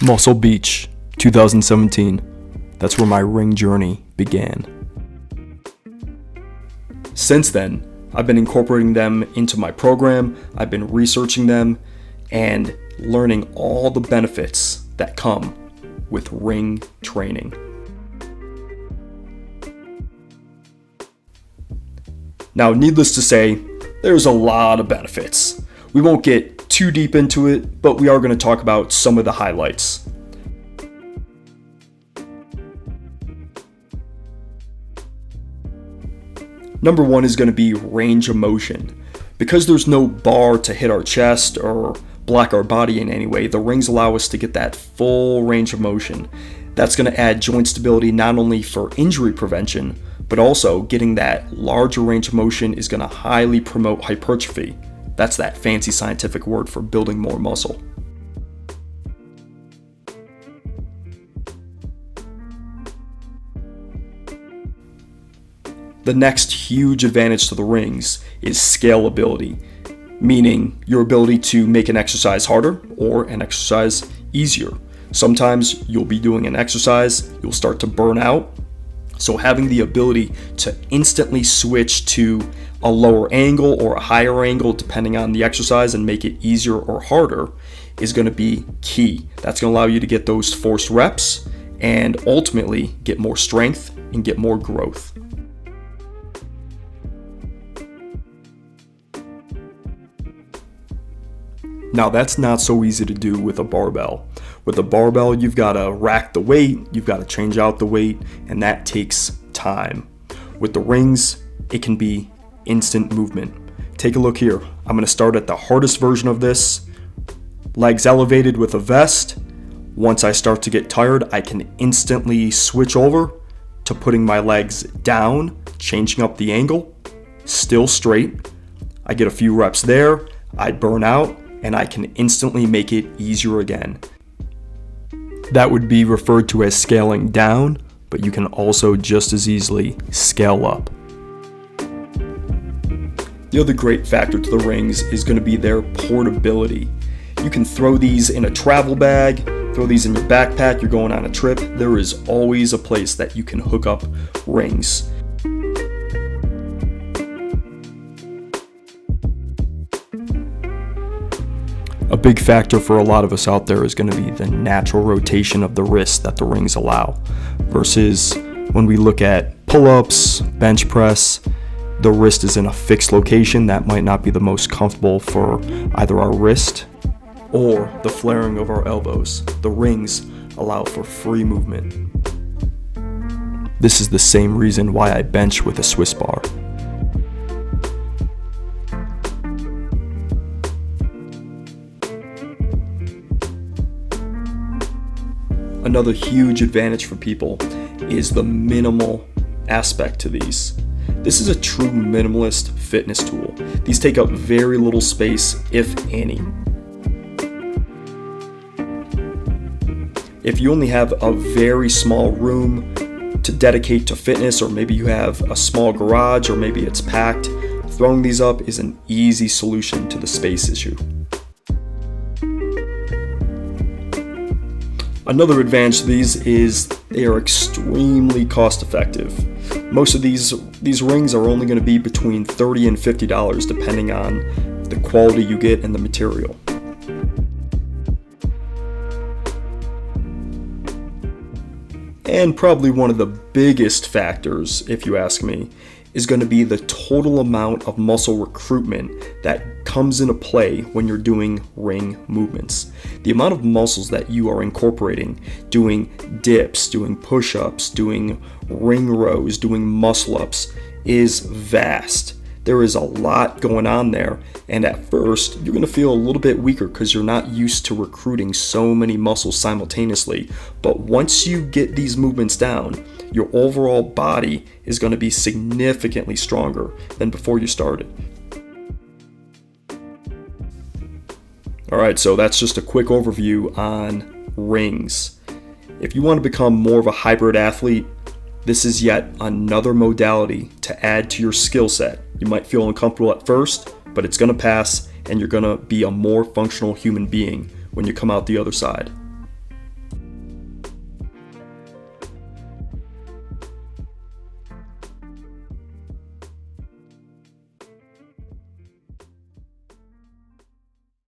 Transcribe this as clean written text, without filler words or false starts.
Muscle Beach, 2017. That's where my ring journey began. Since then, I've been incorporating them into my program. I've been researching them and learning all the benefits that come with ring training. Now, needless to say, there's a lot of benefits. We won't get too deep into it, but we are going to talk about some of the highlights. Number one is going to be range of motion. Because there's no bar to hit our chest or block our body in any way, the rings allow us to get that full range of motion. That's going to add joint stability not only for injury prevention, but also getting that larger range of motion is going to highly promote hypertrophy. That's that fancy scientific word for building more muscle. The next huge advantage to the rings is scalability, meaning your ability to make an exercise harder or an exercise easier. Sometimes you'll be doing an exercise, you'll start to burn out. So having the ability to instantly switch to a lower angle or a higher angle depending on the exercise and make it easier or harder is going to be key. That's going to allow you to get those forced reps and ultimately get more strength and get more growth. Now that's not so easy to do with a barbell. With a barbell, you've got to rack the weight, you've got to change out the weight, and that takes time. With the rings, it can be instant movement. Take a look here. I'm going to start at the hardest version of this. Legs elevated with a vest. Once I start to get tired, I can instantly switch over to putting my legs down, changing up the angle, still straight. I get a few reps there, I burn out, and I can instantly make it easier again. That would be referred to as scaling down, but you can also just as easily scale up. The other great factor to the rings is going to be their portability. You can throw these in a travel bag, throw these in your backpack, you're going on a trip. There is always a place that you can hook up rings. A big factor for a lot of us out there is going to be the natural rotation of the wrist that the rings allow, versus when we look at pull-ups, bench press, the wrist is in a fixed location that might not be the most comfortable for either our wrist or the flaring of our elbows. The rings allow for free movement. This is the same reason why I bench with a Swiss bar. Another huge advantage for people is the minimal aspect to these. This is a true minimalist fitness tool. These take up very little space, if any. If you only have a very small room to dedicate to fitness, or maybe you have a small garage, or maybe it's packed, throwing these up is an easy solution to the space issue. Another advantage to these is they are extremely cost effective. Most of these rings are only going to be between $30 and $50 depending on the quality you get and the material. And probably one of the biggest factors, if you ask me, is going to be the total amount of muscle recruitment that comes into play when you're doing ring movements. The amount of muscles that you are incorporating, doing dips, doing push-ups, doing ring rows, doing muscle-ups is vast. There is a lot going on there, and at first you're going to feel a little bit weaker because you're not used to recruiting so many muscles simultaneously. But once you get these movements down, your overall body is going to be significantly stronger than before you started. Alright, so that's just a quick overview on rings. If you want to become more of a hybrid athlete, this is yet another modality to add to your skill set. You might feel uncomfortable at first, but it's going to pass, and you're going to be a more functional human being when you come out the other side.